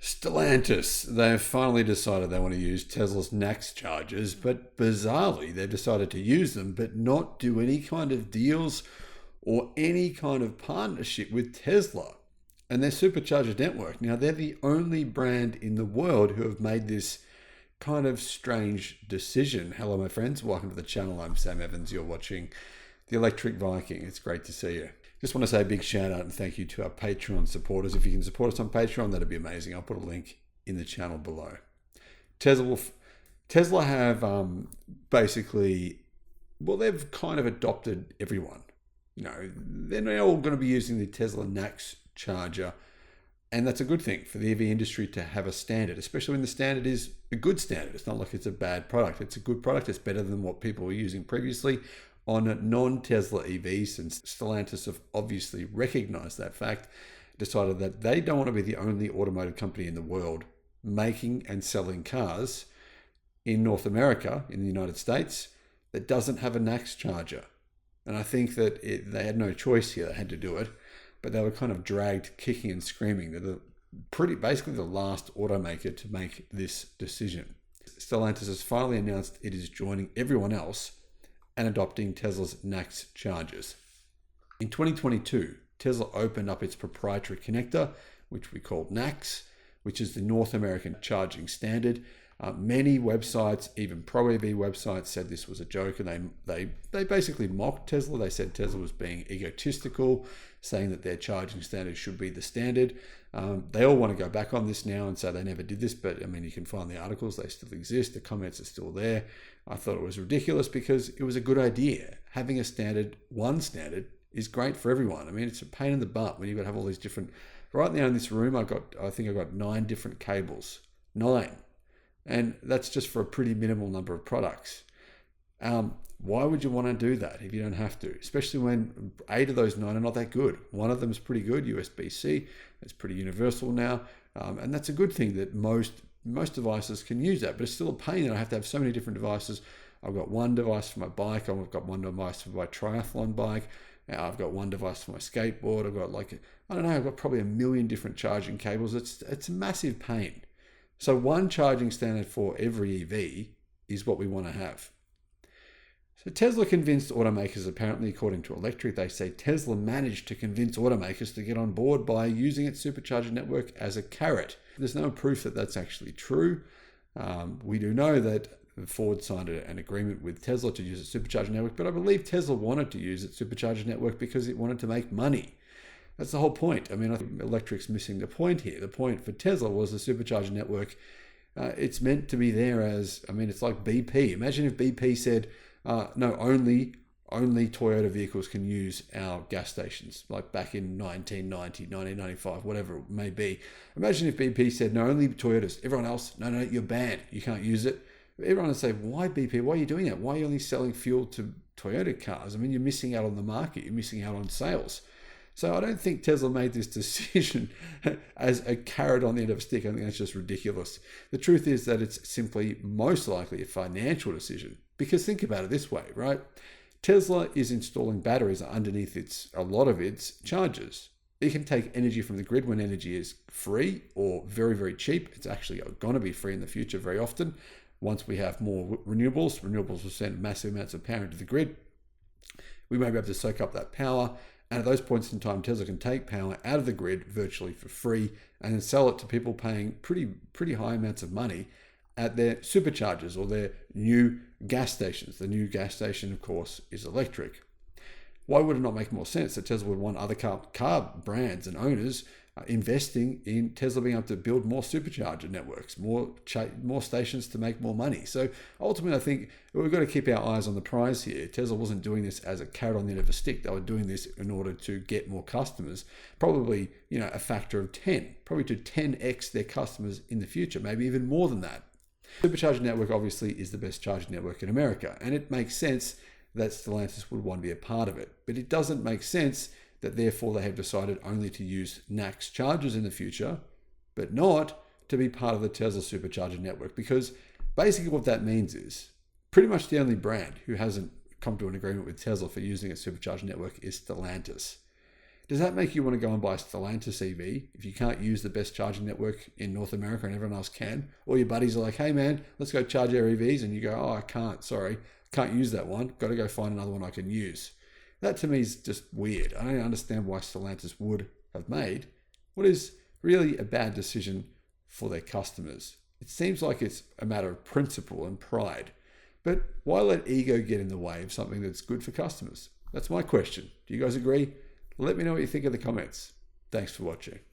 Stellantis, they've finally decided they want to use Tesla's NACS chargers, but bizarrely, they've decided to use them but not do any kind of deals or any kind of partnership with Tesla and their supercharger network. Now, they're the only brand in the world who have made this kind of strange decision. Hello, my friends. Welcome to the channel. I'm Sam Evans. You're watching the Electric Viking. It's great to see you. Just want to say a big shout out and thank you to our Patreon supporters. If you can support us on Patreon, that'd be amazing. I'll put a link in the channel below. Tesla have basically, well, they've kind of adopted everyone. You know, they're not all going to be using the Tesla NACS charger. And that's a good thing for the EV industry to have a standard, especially when the standard is a good standard. It's not like it's a bad product. It's a good product. It's better than what people were using previously on non-Tesla EVs, and Stellantis have obviously recognized that fact, decided that they don't want to be the only automotive company in the world making and selling cars in North America, in the United States, that doesn't have a NACS charger. And I think that they had no choice here. They had to do it, but they were kind of dragged kicking and screaming. They're basically the last automaker to make this decision. Stellantis has finally announced it is joining everyone else and adopting Tesla's NACS chargers. In 2022, Tesla opened up its proprietary connector, which we call NACS, which is the North American charging standard. Many websites, even pro-EV websites, said this was a joke, and they basically mocked Tesla. They said Tesla was being egotistical, saying that their charging standard should be the standard. They all want to go back on this now and say they never did this, but I mean, you can find the articles, they still exist, the comments are still there. I thought it was ridiculous because it was a good idea. Having a standard, one standard, is great for everyone. I mean, it's a pain in the butt when you've got to have all these different. Right now in this room, I think I've got 9 different cables. 9. And that's just for a pretty minimal number of products. Why would you want to do that if you don't have to? Especially when 8 of those 9 are not that good. One of them is pretty good, USB-C. It's pretty universal now. And that's a good thing that most devices can use that. But it's still a pain that I have to have so many different devices. I've got one device for my bike. I've got one device for my triathlon bike. I've got one device for my skateboard. I've got I've got probably 1 million different charging cables. It's a massive pain. So one charging standard for every EV is what we want to have. So Tesla convinced automakers, apparently, according to Electric, they say Tesla managed to convince automakers to get on board by using its supercharger network as a carrot. There's no proof that that's actually true. We do know that Ford signed an agreement with Tesla to use its supercharger network, but I believe Tesla wanted to use its supercharger network because it wanted to make money. That's the whole point. I mean, I think Electric's missing the point here. The point for Tesla was the supercharger network. It's meant to be there as, I mean, it's like BP. Imagine if BP said, no, only Toyota vehicles can use our gas stations, like back in 1990, 1995, whatever it may be. Imagine if BP said, no, only Toyotas, everyone else, no, you're banned, you can't use it. Everyone would say, why BP? Why are you doing that? Why are you only selling fuel to Toyota cars? I mean, you're missing out on the market, you're missing out on sales. So I don't think Tesla made this decision as a carrot on the end of a stick. I think that's just ridiculous. The truth is that it's simply most likely a financial decision. Because think about it this way, right? Tesla is installing batteries underneath a lot of its chargers. It can take energy from the grid when energy is free or very, very cheap. It's actually going to be free in the future very often. Once we have more renewables will send massive amounts of power into the grid. We may be able to soak up that power. And at those points in time, Tesla can take power out of the grid virtually for free and then sell it to people paying pretty high amounts of money at their superchargers or their new gas stations. The new gas station, of course, is electric. Why would it not make more sense that Tesla would want other car brands and owners investing in Tesla being able to build more supercharger networks, more stations to make more money? So ultimately, I think we've got to keep our eyes on the prize here. Tesla wasn't doing this as a carrot on the end of a stick. They were doing this in order to get more customers, probably, a factor of 10, probably to 10x their customers in the future, maybe even more than that. Supercharger network obviously is the best charging network in America, and it makes sense that Stellantis would want to be a part of it. But it doesn't make sense that therefore they have decided only to use NACS chargers in the future, but not to be part of the Tesla supercharger network. Because basically what that means is pretty much the only brand who hasn't come to an agreement with Tesla for using a supercharger network is Stellantis. Does that make you want to go and buy a Stellantis EV if you can't use the best charging network in North America and everyone else can? Or your buddies are like, hey man, let's go charge our EVs. And you go, oh, I can't, sorry. Can't use that one. Got to go find another one I can use. That to me is just weird. I don't understand why Stellantis would have made what is really a bad decision for their customers. It seems like it's a matter of principle and pride. But why let ego get in the way of something that's good for customers? That's my question. Do you guys agree? Let me know what you think in the comments. Thanks for watching.